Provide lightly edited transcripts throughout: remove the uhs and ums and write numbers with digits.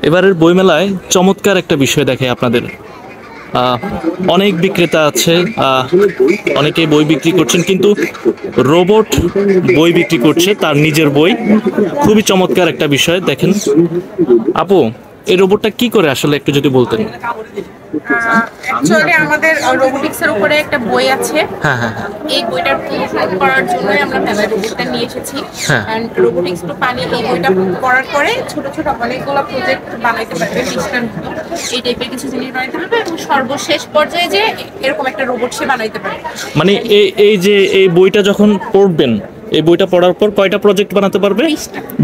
এবারের বইমেলায় চমৎকার একটা বিষয় দেখে আপনাদের। অনেক বিক্রেতা আছে, অনেকেই বই বিক্রি করছেন, কিন্তু রোবট বই বিক্রি করছে, তার নিজের বই। খুবই চমৎকার একটা বিষয় দেখেন। আপু, এই রোবটটা কি করে আসলে একটু যদি বলতেন। অ্যাকচুয়ালি আমাদের রোবোটিক্সের উপরে একটা বই আছে। হ্যাঁ হ্যাঁ হ্যাঁ। এই বইটার প্রমোশন করার জন্যই আমরা মেলায় রোবটটা নিয়ে এসেছি। হ্যাঁ। এন্ড রোবোটিক্স টু পানি এই বইটা পড়ার পরে ছোট ছোট অনেকগুলো প্রজেক্ট বানাইতে পারবে, ডিস্টেন্ট এই টাইপের কিছু জিনিস বানাইতে পারবে এবং সর্বশেষ পর্যায়ে যে এরকম একটা রোবট সে বানাইতে পারবে। মানে এই যে এই বইটা যখন পড়বেন, এই বইটা পড়ার পর কয়টা প্রজেক্ট বানাতে পারবে?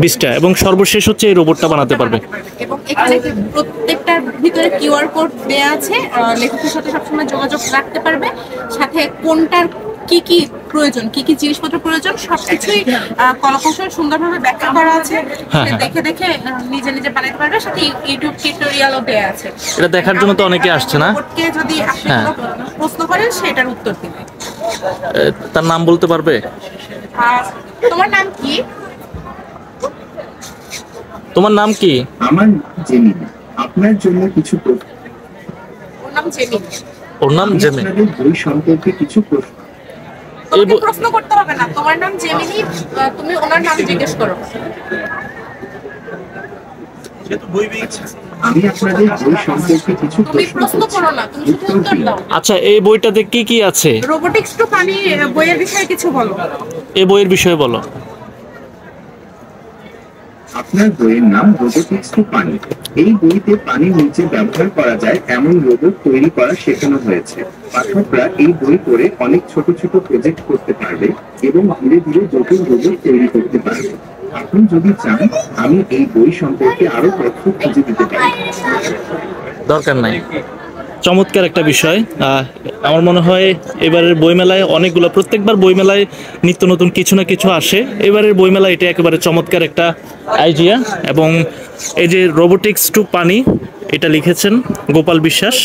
20টা। এবং সর্বশেষ হচ্ছে এই রোবটটা বানাতে পারবে। এবং এখানে প্রত্যেকটার ভিতরে কিউআর কোড দেয়া আছে, লেখকের সাথে সবসময় যোগাযোগ রাখতে পারবে, সাথে কোনটার কি কি প্রয়োজন, কি কি জিনিসপত্র প্রয়োজন সবকিছুই কলাকৌশল সুন্দরভাবে ব্যাখ্যা করা আছে। দেখে দেখে নিজে নিজে বানাতে পারবে, সাথে ইউটিউব টিউটোরিয়ালও দেয়া আছে। এটা দেখার জন্য তো অনেকে আসছে না? রোবটকে যদি আপনি কোনো প্রশ্ন করেন সেটার উত্তর দিবে। তার নাম বলতে পারবে? তোমার নাম কি? তোমার নাম কি? আমার নাম জেমিনি। আপনার জন্য কিছু প্রশ্ন। ওর নাম জেমিনি। ওর নাম জেমিনি। আপনাদের বই সম্পর্কে কিছু প্রশ্ন। তোমাকে প্রশ্ন করতে হবে না, তোমার নাম জেমিনি, তুমি ওনার নাম জিজ্ঞেস করো। আমি আপনাদের বই সম্পর্কে কিছু তুমি প্রশ্ন করো না, তুমি শুধু উত্তর দাও। আচ্ছা, এই বইটাতে কি কি আছে? রোবোটিক্স টু পানি বইয়ের বিষয়ে কিছু বলো। এই বইয়ের বিষয়ে বলো। আপনার বইয়ের নাম রোবোটিক্স টু পানি। এই বইতে পানির নিচে ব্যবহার করা যায় এমন রোবট তৈরি করা শেখানো হয়েছে। পাঠকরা এই বই পড়ে অনেক ছোট ছোট প্রজেক্ট করতে পারবে এবং ধীরে ধীরে জটিল রোবট তৈরি করতে পারবে। আপনি যদি চান আমি এই বই সম্পর্কে আরো তথ্য খুঁজে দিতে পারি। দরকার নাই। চমৎকার একটা বিষয়। আমার মনে হয় এবারের বইমেলায় অনেকগুলো, প্রত্যেকবার বইমেলায় নিত্য নতুন কিছু না কিছু আসে। এবারের বইমেলা এটা একেবারে চমৎকার একটা আইডিয়া। এবং এই যে রোবোটিক্স টু পানি, এটা লিখেছেন গোপাল বিশ্বাস।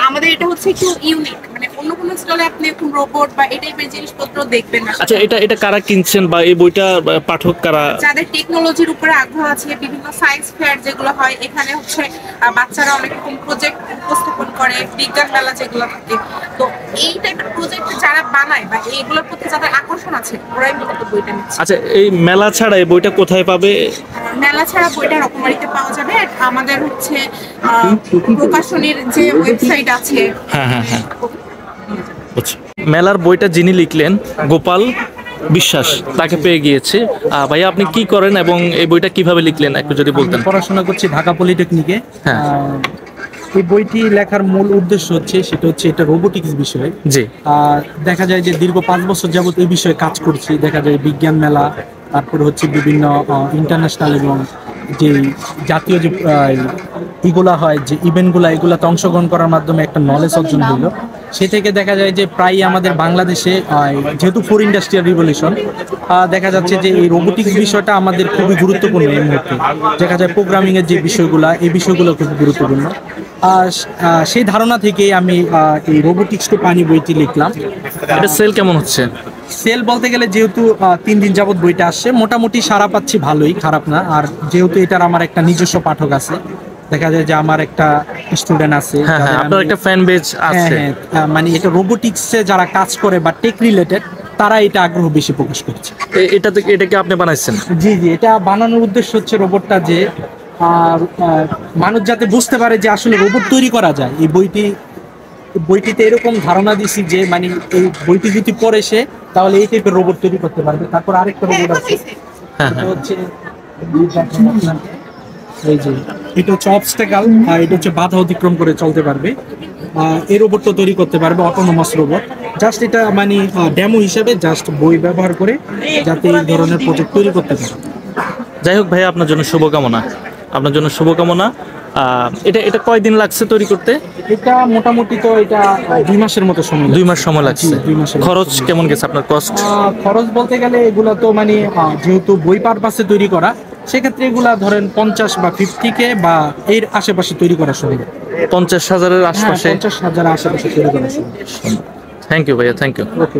আমাদের এটা হচ্ছে একটু ইউনিক, মানে অন্য কোনো স্টলে আপনি এখন রোবট বা এই টাইপের জিনিসপত্র দেখবেন না। আচ্ছা, এটা কারা কিনছেন বা এই বইটা পাঠক কারা? যাদের টেকনোলজির উপরে আগ্রহ আছে, বিভিন্ন সায়েন্স ফেয়ার যেগুলো হয় এখানে হচ্ছে বাচ্চারা অনেক রকম প্রজেক্ট উপস্থাপন করে, বিজ্ঞান মেলা যেগুলো থাকে, তো এই টাইপের প্রজেক্ট যারা বানায় বা এইগুলোর প্রতি যাদের আকর্ষণ আছে ওরাই মূলত বইটা নিচ্ছে। আচ্ছা, এই মেলা ছাড়া এই বইটা কোথায় পাবে? মেলা ছাড়া বইটা রকমারিতে পাওয়া যাবে। আমাদের হচ্ছে প্রকাশনীর যে ওয়েবসাইট আছে। হ্যাঁ হ্যাঁ হ্যাঁ। মেলার বইটা যিনি লিখলেন গোপাল বিশ্বাস, তাকে পেয়ে গিয়েছে। ভাইয়া, আপনি কি করেন এবং এই বইটা কিভাবে লিখলেন একটু যদি বলতেন। পড়াশোনা করছি ঢাকা পলিটেকনিকে। হ্যাঁ। এই বইটি লেখার মূল উদ্দেশ্য হচ্ছে সেটা হচ্ছে এটা রোবোটিক্স বিষয়। জি। দেখা যায় যে দীর্ঘ 5 বছর যাবত এই বিষয়ে কাজ করছি। দেখা যায় বিজ্ঞান মেলা, তারপরে হচ্ছে বিভিন্ন ইন্টারন্যাশনাল এবং যে জাতীয় যে ইগুলা হয়, যে ইভেন্টগুলা, এগুলাতে অংশগ্রহণ করার মাধ্যমে একটা নলেজ অর্জন হইল। সে থেকে দেখা যায় যে প্রায় আমাদের বাংলাদেশে যেহেতু 4 ইন্ডাস্ট্রিয়াল রিভলিউশন, দেখা যাচ্ছে যে এই রোবোটিক্স বিষয়টা আমাদের খুবই গুরুত্বপূর্ণ এই মুহূর্তে। দেখা যায় প্রোগ্রামিংয়ের যে বিষয়গুলো, এই বিষয়গুলো খুব গুরুত্বপূর্ণ। সেই ধারণা থেকে আমি এই রোবোটিক্স টু পানি বইটি লিখলাম। এটা সেল কেমন হচ্ছে? সেল বলতে গেলে যেহেতু 3 দিন যাবত বইটা আসছে, মোটামুটি সারা পাচ্ছি ভালোই, খারাপ না। আর যেহেতু এটার আমার একটা নিজস্ব পাঠক আছে, দেখা যায় যে আমার একটা স্টুডেন্ট আছে, আপনার একটা ফ্যান বেজ আছে। মানে এটা রোবোটিক্সে যারা কাজ করে বা টেক রিলেটেড, তারা এটা আগ্রহ বেশি প্রকাশ করছে। এটা কি আপনি বানাইছেন? জি জি, এটা বানানোর উদ্দেশ্য হচ্ছে রোবটটা যে মানুষ যাতে বুঝতে পারে যে আসলে রোবট তৈরি করা যায়। এই বইটিতে এরকম ধারণা দিছি যে মানে এই বইটি যদি পড়ে সে, তাহলে এই টাইপের রোবট তৈরি করতে পারবে। তারপর আরেকটা রোবট আছে, এটা হচ্ছে এই যে এটা হচ্ছে অবস্টাকল, আর এটা হচ্ছে বাধা অতিক্রম করে চলতে পারবে। এই রোবটটা তৈরি করতে পারবে, অটোনোমাস রোবট। জাস্ট এটা মানে ডেমো হিসেবে জাস্ট বই ব্যবহার করে যাতে এই ধরনের প্রজেক্ট তৈরি করতে পারে। যাই হোক ভাই, আপনার জন্য শুভকামনা। আপনার জন্য শুভকামনা। এটা কয়দিন লাগছে তৈরি করতে? এটা মোটামুটি তো এটা 2 মাসের মতো সময়। 2 মাস সময় লাগছে। 2 মাসের। খরচ কেমন গেছে আপনার? কস্ট খরচ বলতে গেলে এগুলা তো মানে যেহেতু বই পারপাসে তৈরি করা, সেক্ষেত্রে এগুলা ধরেন 50 বা 50K বা এর আশেপাশে তৈরি করা সম্ভব। 50,000-এর আশেপাশে? 50,000 আশেপাশে তৈরি করা সম্ভব। থ্যাংক ইউ ভাইয়া, থ্যাংক ইউ। ওকে।